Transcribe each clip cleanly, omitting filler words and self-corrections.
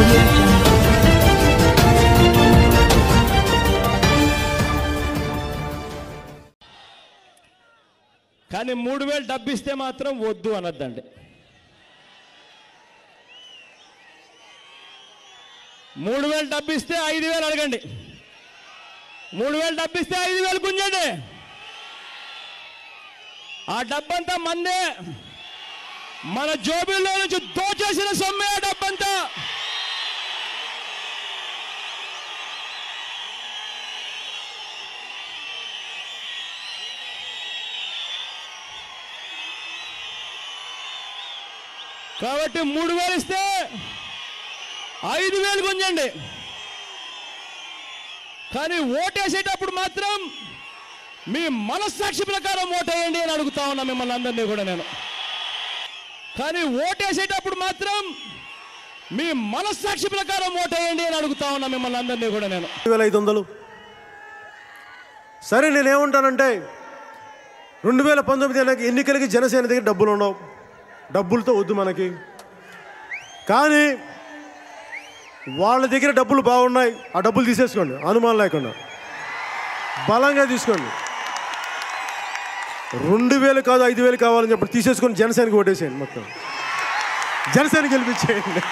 audio jungle. కానీ 3000 డబ్బిస్తే మాత్రం వద్దు అనొద్దండి. 3000 డబ్బిస్తే 5000 అడగండి. 3000 డబ్బిస్తే 5000 గుంజండి. ఆ డబ్బంతా మందే, మన జోబుల్లో నుంచి దోచేసిన సొమ్మే ఆ డబ్బంతా. కాబట్టి 3000 ఇస్తే 5000 గుంజండి. కానీ ఓటేసేటప్పుడు మాత్రం మీ మనస్సాక్షి ప్రకారం ఓటేయండి అని అడుగుతా ఉన్నా మిమ్మల్ని అందరినీ కూడా నేను. కానీ ఓటేసేటప్పుడు మాత్రం మీ మనస్సాక్షి ప్రకారం ఓటేయండి అని అడుగుతా ఉన్నా మిమ్మల్ని అందరినీ కూడా నేను. 2500 సరే, నేనేమంటానంటే 2019 ఎన్నికలకి జనసేన దగ్గర డబ్బులు ఉండవు, డబ్బులతో వద్దు మనకి. కానీ వాళ్ళ దగ్గర డబ్బులు బాగున్నాయి, ఆ డబ్బులు తీసేసుకోండి, అనుమానం లేకుండా బలంగా తీసుకోండి. 2000 కాదు 5000 కావాలని చెప్పి తీసేసుకొని జనసేనకి ఓటేసేయండి, మొత్తం జనసేన గెలిపించేయండి.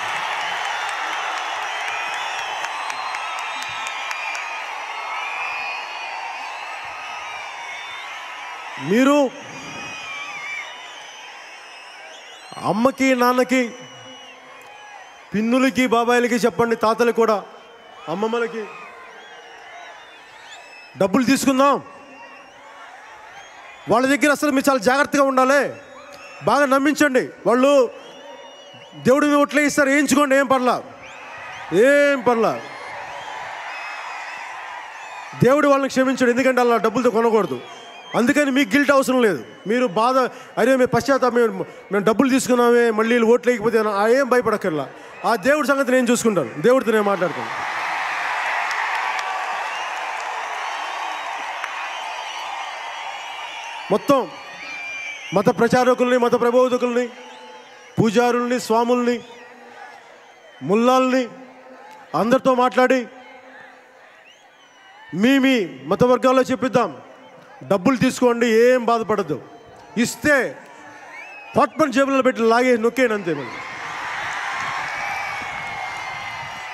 మీరు అమ్మకి నాన్నకి పిన్నులకి బాబాయిలకి చెప్పండి, తాతలకు కూడా అమ్మమ్మలకి డబ్బులు తీసుకుందాం. వాళ్ళ దగ్గర అసలు మీరు చాలా జాగ్రత్తగా ఉండాలి, బాగా నమ్మించండి. వాళ్ళు దేవుడి మీద ఒట్లే ఇస్తారు, వేయించుకోండి, ఏం పర్లా. దేవుడు వాళ్ళని క్షమించడు, ఎందుకంటే అలా డబ్బులతో కొనకూడదు. అందుకని మీకు గిల్ట్ అవసరం లేదు. మీరు బాధ, అరే మేము పశ్చాత్తాపం, మేము డబ్బులు తీసుకున్నామే మళ్ళీ ఓట్లు వేయకపోతే ఏం భయపడక్కర్లా. ఆ దేవుడి సంగతి నేను చూసుకుంటాను, దేవుడితో నేను మాట్లాడతాను. మొత్తం మత ప్రచారకుల్ని, మత ప్రబోధకుల్ని, పూజారుల్ని, స్వాముల్ని, ముల్లాల్ని అందరితో మాట్లాడి మీ మత వర్గాల్లో చెప్పిద్దాం, డబ్బులు తీసుకోండి, ఏం బాధపడద్దు. ఇస్తే పట్మన్ జేబులలో పెట్టి లాగే నొక్కేయండి, అంతే. మనం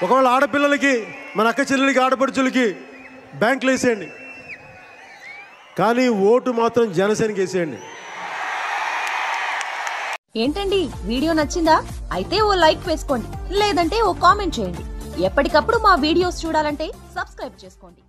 ఒకవేళ ఆడపిల్లలకి, మన అక్క చెల్లెలకి, ఆడపడుచులకి బ్యాంకులు వేసేయండి, కానీ ఓటు మాత్రం జనసేనకి వేసేయండి. ఏంటండి, వీడియో నచ్చిందా? అయితే ఓ లైక్ వేసుకోండి, లేదంటే ఓ కామెంట్ చేయండి. ఎప్పటికప్పుడు మా వీడియోస్ చూడాలంటే సబ్స్క్రైబ్ చేసుకోండి.